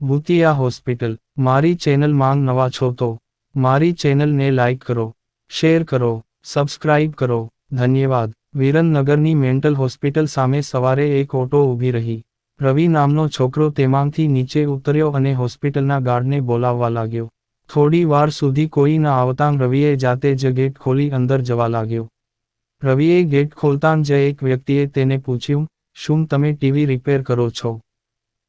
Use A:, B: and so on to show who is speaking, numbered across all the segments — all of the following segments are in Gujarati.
A: ભૂતિયા હોસ્પિટલ. મારી ચેનલ માંગ નવા છો તો મારી ચેનલને લાઇક કરો, શેર કરો, સબસ્ક્રાઇબ કરો. ધન્યવાદ. વિરનનગરની મેન્ટલ હોસ્પિટલ સામે સવારે એક ઓટો ઊભી રહી. રવિ નામનો છોકરો તેમાંથી નીચે ઉતર્યો અને હોસ્પિટલના ગાર્ડને બોલાવવા લાગ્યો. થોડી વાર સુધી કોઈ ન આવતાં રવિએ જાતે જ ગેટ ખોલી અંદર જવા લાગ્યો. રવિએ ગેટ ખોલતાં જ એક વ્યક્તિએ તેને પૂછ્યું, શું તમે ટીવી રિપેર કરો છો?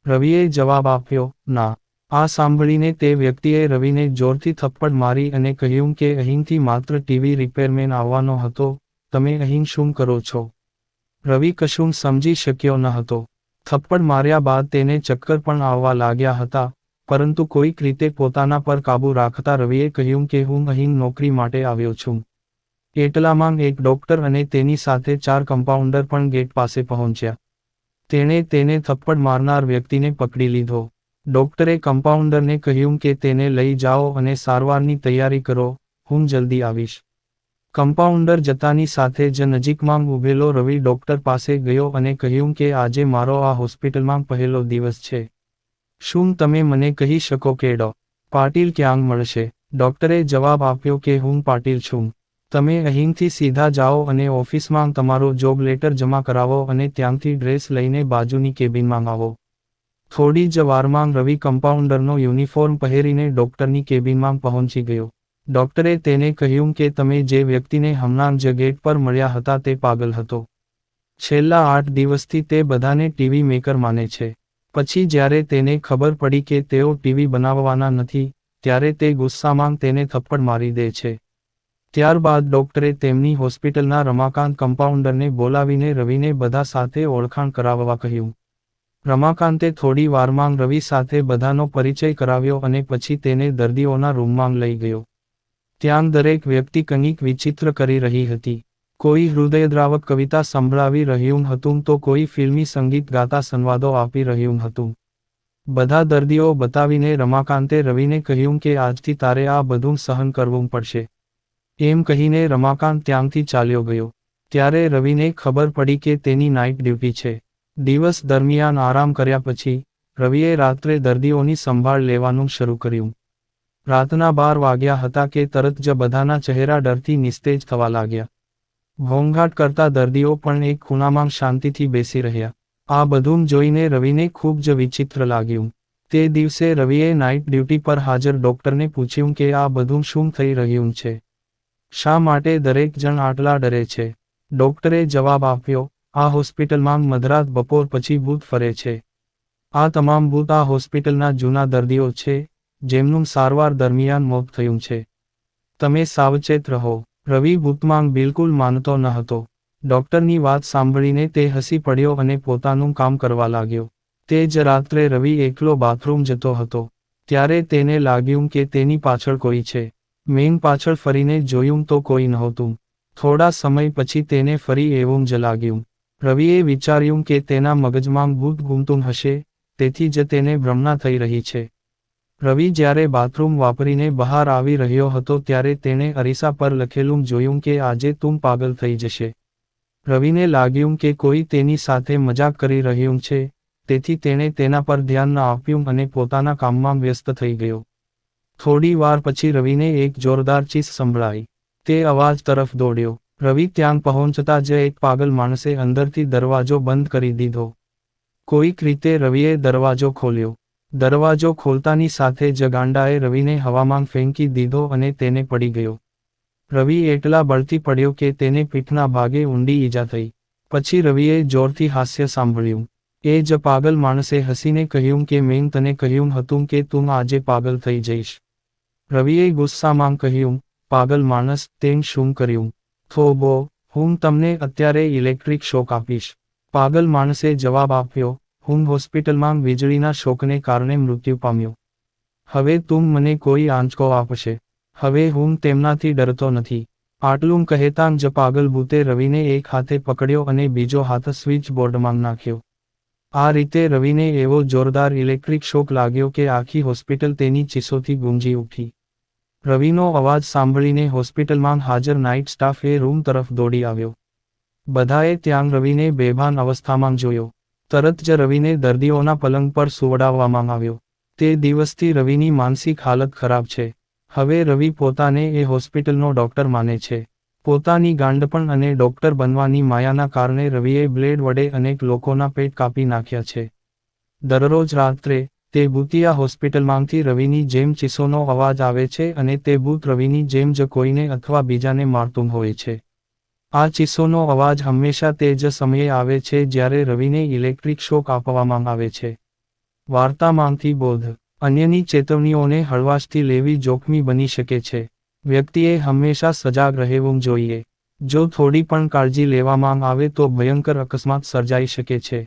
A: રવિએ જવાબ આપ્યો, ના. આ સાંભળીને તે વ્યક્તિએ રવિને જોરથી થપ્પડ મારી અને કહ્યું કે અહીંથી માત્ર ટીવી રિપેરમેન આવવાનો હતો, તમે અહીં શું કરો છો? રવિ કશું સમજી શક્યો ન હતો. થપ્પડ માર્યા બાદ તેને ચક્કર પણ આવવા લાગ્યા હતા, પરંતુ કોઈક રીતે પોતાના પર કાબૂ રાખતા રવિએ કહ્યું કે હું અહીં નોકરી માટે આવ્યો છું. એટલામાં એક ડોક્ટર અને તેની સાથે 4 કમ્પાઉન્ડર પણ ગેટ પાસે પહોંચ્યા. તેણે તેને થપ્પડ મારનાર વ્યક્તિને પકડી લીધો. ડોક્ટરે કમ્પાઉન્ડરને કહ્યું કે તેને લઈ જાઓ અને સારવારની તૈયારી કરો, હું જલ્દી આવીશ. કમ્પાઉન્ડર જતાની સાથે જ નજીકમાં ઊભેલો રવિ ડોક્ટર પાસે ગયો અને કહ્યું કે આજે મારો આ હોસ્પિટલમાં પહેલો દિવસ છે. શું તમે મને કહી શકો કે ડો. પાટીલ ક્યાં મળશે? ડોક્ટરે જવાબ આપ્યો કે હું પાટીલ છું. તમે અહીંથી સીધા જાઓ અને ઓફિસમાં તમારો જોબ લેટર જમા કરાવો અને ત્યાંથી ડ્રેસ લઈને બાજુની કેબિનમાં આવો. થોડી જ વારમાં રવિ કમ્પાઉન્ડરનો યુનિફોર્મ પહેરીને ડોક્ટરની કેબિનમાં પહોંચી ગયો. ડોક્ટરે તેને કહ્યું કે તમે જે વ્યક્તિને હમણાં જ ગેટ પર મળ્યા હતા તે પાગલ હતો. છેલ્લા 8 દિવસથી તે બધાને ટીવી મેકર માને છે. પછી જ્યારે તેને ખબર પડી કે તેઓ ટીવી બનાવવાના નથી, ત્યારે તે ગુસ્સામાં તેને થપ્પડ મારી દે છે. ત્યારબાદ ડોક્ટરે તેમની હોસ્પિટલના રમાકાંત કમ્પાઉન્ડરને બોલાવીને રવિને બધા સાથે ઓળખાણ કરાવવા કહ્યું. રમાકાંતે થોડી વારમાં રવિ સાથે બધાનો પરિચય કરાવ્યો અને પછી તેને દર્દીઓના રૂમમાં લઈ ગયો. ત્યાં દરેક વ્યક્તિ કંઈક વિચિત્ર કરી રહી હતી. કોઈ હૃદયદ્રાવક કવિતા સંભળાવી રહ્યું હતું તો કોઈ ફિલ્મી સંગીત ગાતા સંવાદો આપી રહ્યું હતું. બધા દર્દીઓ બતાવીને રમાકાંતે રવિને કહ્યું કે આજથી તારે આ બધું સહન કરવું પડશે. એમ કહીને રમાકાંત ત્યાંથી ચાલ્યો ગયો. ત્યારે રવિને ખબર પડી કે તેની નાઇટ ડ્યુટી છે. દિવસ દરમિયાન આરામ કર્યા પછી, રવિએ રાત્રે દર્દીઓની સંભાળ લેવાનું શરૂ કર્યું. રાતના 12 વાગ્યા હતા કે તરત જ બધાના ચહેરા ડરથી નિસ્તેજ થવા લાગ્યા. ઘોંઘાટ કરતા દર્દીઓ પણ એક ખૂણામાં શાંતિથી બેસી રહ્યા. આ બધું જોઈને રવિને ખૂબ જ વિચિત્ર લાગ્યું. તે દિવસે રવિએ નાઇટ ડ્યુટી પર હાજર ડોક્ટરને પૂછ્યું કે આ બધું શું થઈ રહ્યું છે? શા માટે દરેક જણ આટલા ડરે છે? ડોક્ટરે જવાબ આપ્યો, આ હોસ્પિટલમાં મધરાત બપોર પછી ભૂત ફરે છે. આ તમામ ભૂત આ હોસ્પિટલના જૂના દર્દીઓ છે, જેમનું સારવાર દરમિયાન મોત થયું છે. તમે સાવચેત રહો. રવિ ભૂતમાં બિલકુલ માનતો ન હતો. ડોક્ટરની વાત સાંભળીને તે હસી પડ્યો અને પોતાનું કામ કરવા લાગ્યો. તે જ રાત્રે રવિ એકલો બાથરૂમ જતો હતો. ત્યારે તેને લાગ્યું કે તેની પાછળ કોઈ છે. મેં પાછળ ફરીને જોયું તો કોઈ નહોતું. થોડા સમય પછી તેને ફરી એવું જ લાગ્યું. રવિએ વિચાર્યું કે તેના મગજમાં ભૂત ઘૂમતું હશે, તેથી જ તેને ભ્રમણા થઈ રહી છે. રવિ જ્યારે બાથરૂમ વાપરીને બહાર આવી રહ્યો હતો ત્યારે તેણે અરીસા પર લખેલું જોયું કે આજે તું પાગલ થઈ જશે. રવિને લાગ્યું કે કોઈ તેની સાથે મજાક કરી રહ્યું છે, તેથી તેણે તેના પર ધ્યાન ન આપ્યું અને પોતાના કામમાં વ્યસ્ત થઈ ગયો. થોડી વાર પછી રવિને એક જોરદાર ચીસ સંભળાઈ. તે અવાજ તરફ દોડ્યો. રવિ ત્યાં પહોંચતા જ એક પાગલ માણસે અંદરથી દરવાજો બંધ કરી દીધો. કોઈક રીતે રવિએ દરવાજો ખોલ્યો. દરવાજો ખોલતાની સાથે જ ગાંડાએ રવિને હવામાં ફેંકી દીધો અને તેને પડી ગયો. રવિ એટલા બળથી પડ્યો કે તેને પીઠના ભાગે ઊંડી ઈજા થઈ. પછી રવિએ જોરથી હાસ્ય સાંભળ્યું. એ જ પાગલ માણસે હસીને કહ્યું કે મેં તને કહ્યું હતું કે તું આજે પાગલ થઈ જઈશ. રવિએ ગુસ્સામાં કહ્યું, પાગલ માણસ, તેં શું કર્યું? થોબો, હું તમને અત્યારે ઇલેક્ટ્રિક શોક આપીશ. પાગલ માણસે જવાબ આપ્યો, હું હોસ્પિટલમાં વીજળીના શોકને કારણે મૃત્યુ પામ્યો. હવે તું મને કોઈ આંચકો આપશે. હવે હું તેમનાથી ડરતો નથી. આટલું કહેતાં જ પાગલ ભૂતે રવિને એક હાથે પકડ્યો અને બીજો હાથ સ્વિચ બોર્ડમાં નાખ્યો. આ રીતે રવિને એવો જોરદાર ઇલેક્ટ્રિક શોક લાગ્યો કે આખી હોસ્પિટલ તેની ચીસોથી ગુંજી ઉઠી. રવિનો અવાજ સાંભળીને હોસ્પિટલમાં હાજર નાઇટ સ્ટાફ એ રૂમ તરફ દોડી આવ્યો. બધાએ ત્યાં રવિને બેભાન અવસ્થામાં જોયો. તરત જ રવિને દર્દીઓના પલંગ પર સુવડાવવામાં આવ્યો. તે દિવસથી રવિની માનસિક હાલત ખરાબ છે. હવે રવિ પોતાને એ હોસ્પિટલનો ડોક્ટર માને છે. પોતાની ગાંડપણ અને ડોક્ટર બનવાની માયાના કારણે રવિએ બ્લેડ વડે અનેક લોકોના પેટ કાપી નાખ્યા છે. દરરોજ રાત્રે, તે ભૂતિયા હોસ્પિટલમાંથી રવિની જેમ ચીસોનો અવાજ આવે છે અને તે ભૂત રવિની જેમ જ કોઈને અથવા બીજાને મારતું હોય છે. આ ચીસોનો અવાજ હંમેશા તે જ સમયે આવે છે જ્યારે રવિને ઇલેક્ટ્રિક શોક આપવામાં આવે છે. વાર્તામાંથી બોધ: અન્યની ચેતવણીઓને હળવાશથી લેવી જોખમી બની શકે છે. વ્યક્તિએ હંમેશા સજાગ રહેવું જોઈએ. જો થોડી પણ કાળજી લેવામાં આવે તો ભયંકર અકસ્માત સર્જાઈ શકે છે.